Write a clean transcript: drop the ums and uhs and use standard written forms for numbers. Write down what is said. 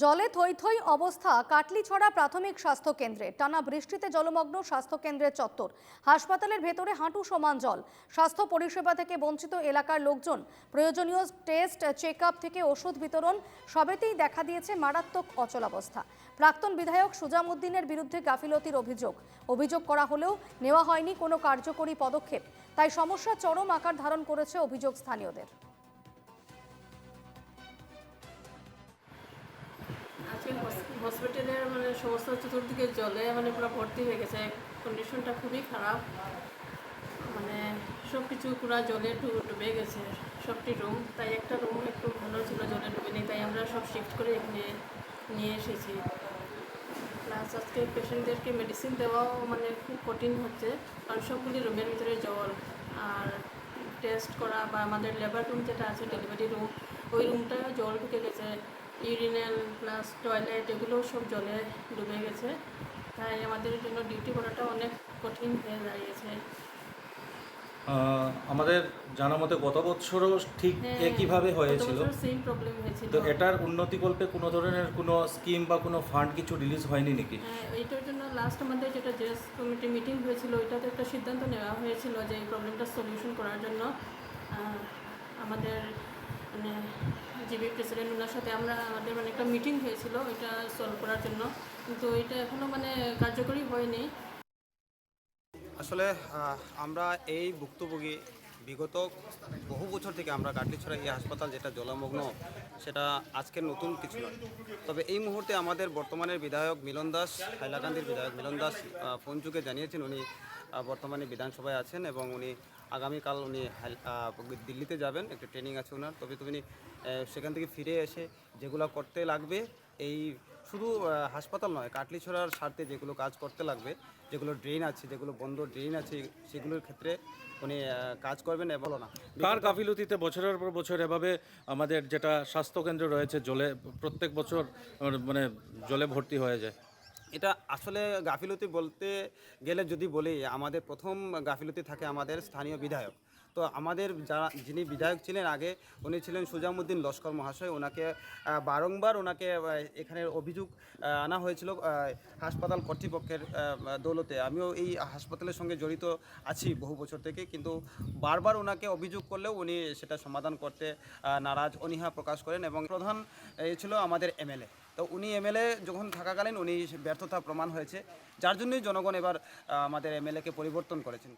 জলে থই থই অবস্থা কাটলিছড়া প্রাথমিক স্বাস্থ্য কেন্দ্রে। টানা বৃষ্টিতে জলমগ্ন স্বাস্থ্য কেন্দ্রের চত্বর। হাসপাতালের ভেতরে হাঁটু সমান জল। স্বাস্থ্য পরিষেবা থেকে বঞ্চিত এলাকার লোকজন। প্রয়োজনীয় টেস্ট, চেক আপ থেকে ওষুধ বিতরণ সবেতেই দেখা দিয়েছে মারাত্মক অচলাবস্থা। প্রাক্তন বিধায়ক সুজামউদ্দিনের বিরুদ্ধে গাফিলতির অভিযোগ করা হলেও নেওয়া হয়নি কোনো কার্যকরী পদক্ষেপ। তাই সমস্যা চরম আকার ধারণ করেছে অভিযোগ স্থানীয়দের। আজকে হসপিটালের সমস্ত চতুর্দিকে জলে পুরো ভর্তি হয়ে গেছে। কন্ডিশনটা খুবই খারাপ। সব কিছু পুরো জলে ডুবে গেছে সবটি রুম। তাই একটা রুম একটু ভালো ছিল, জলে ডুবেনি, তাই আমরা সব শিফট করে এখানে নিয়ে এসেছি। প্লাস আজকে পেশেন্টদেরকে মেডিসিন দেওয়াও খুব কঠিন হচ্ছে, কারণ সবগুলি রুমের ভিতরে জল। আর টেস্ট করা বা আমাদের লেবার রুম যেটা আছে, ডেলিভারি রুম, ওই রুমটা জল ঢুকে গেছে। ইউরিনাল প্লাস টয়লেট এগুলো সব জলে ডুবে গেছে। তাই আমাদের জন্য ডিউটি করাটা অনেক কঠিন হয়ে দাঁড়িয়েছে। আমাদের জানা মতে গত বছরও ঠিক একইভাবে হয়েছিল। সেম প্রবলেম হয়েছিল। তো এটার উন্নতিকল্পে কোনো ধরনের কোনো স্কিম বা কোনো ফান্ড কিছু রিলিজ হয়নি নাকি? হ্যাঁ, এইটার জন্য লাস্ট আমাদের যেটা জেস কমিটি মিটিং হয়েছিল, ওইটাতে একটা সিদ্ধান্ত নেওয়া হয়েছিল যে এই প্রবলেমটা সলিউশন করার জন্য আমাদের জিবি প্রেসিডেন্ট ওনার সাথে আমাদের একটা মিটিং হয়েছিল এটা সলভ করার জন্য, কিন্তু এটা এখনও কার্যকরী হয়নি। আসলে আমরা এই ভুক্তভোগী বিগত বহু বছর থেকে আমরা কাটলিছড়া এই হাসপাতাল যেটা জলমগ্ন, সেটা আজকের নতুন কিছু নয়। তবে এই মুহূর্তে আমাদের বর্তমানের বিধায়ক মিলন দাস, হাইলাকান্দির বিধায়ক মিলন দাস ফোন যুগে জানিয়েছেন উনি বর্তমানে বিধানসভায় আছেন এবং উনি আগামীকাল উনি দিল্লিতে যাবেন, একটা ট্রেনিং আছে ওনার। তবে উনি সেখান থেকে ফিরে এসে যেগুলো করতে লাগবে, এই শুধু হাসপাতাল নয়, কাটলিছড়ার স্বার্থে যেগুলো কাজ করতে লাগবে, যেগুলো ড্রেন আছে, যেগুলো বন্ধ ড্রেন আছে, সেগুলোর ক্ষেত্রে উনি কাজ করবেন। এবং না কার গাফিলতিতে বছরের পর বছর এভাবে আমাদের যেটা স্বাস্থ্যকেন্দ্র রয়েছে জলে প্রত্যেক বছর জলে ভর্তি হয়ে যায়? এটা আসলে গাফিলতি বলতে গেলে যদি বলি, আমাদের প্রথম গাফিলতি থাকে আমাদের স্থানীয় বিধায়ক। তো আমাদের যিনি বিধায়ক ছিলেন আগে, উনি ছিলেন সুজামউদ্দিন লস্কর মহাশয়। ওনাকে বারংবার এখানে অভিযোগ আনা হয়েছিল হাসপাতাল কর্তৃপক্ষের দৌলতে। আমিও এই হাসপাতালের সঙ্গে জড়িত আছি বহু বছর থেকে, কিন্তু বারবার ওনাকে অভিযোগ করলেও উনি সেটা সমাধান করতে নারাজ, অনীহা প্রকাশ করেন। এবং প্রধান ছিল আমাদের এমএলএ। তো উনি এমএলএ যখন থাকাকালীন উনি ব্যর্থতা প্রমাণ হয়েছে, যার জন্যই জনগণ এবার আমাদের এমএলএকে পরিবর্তন করেছেন।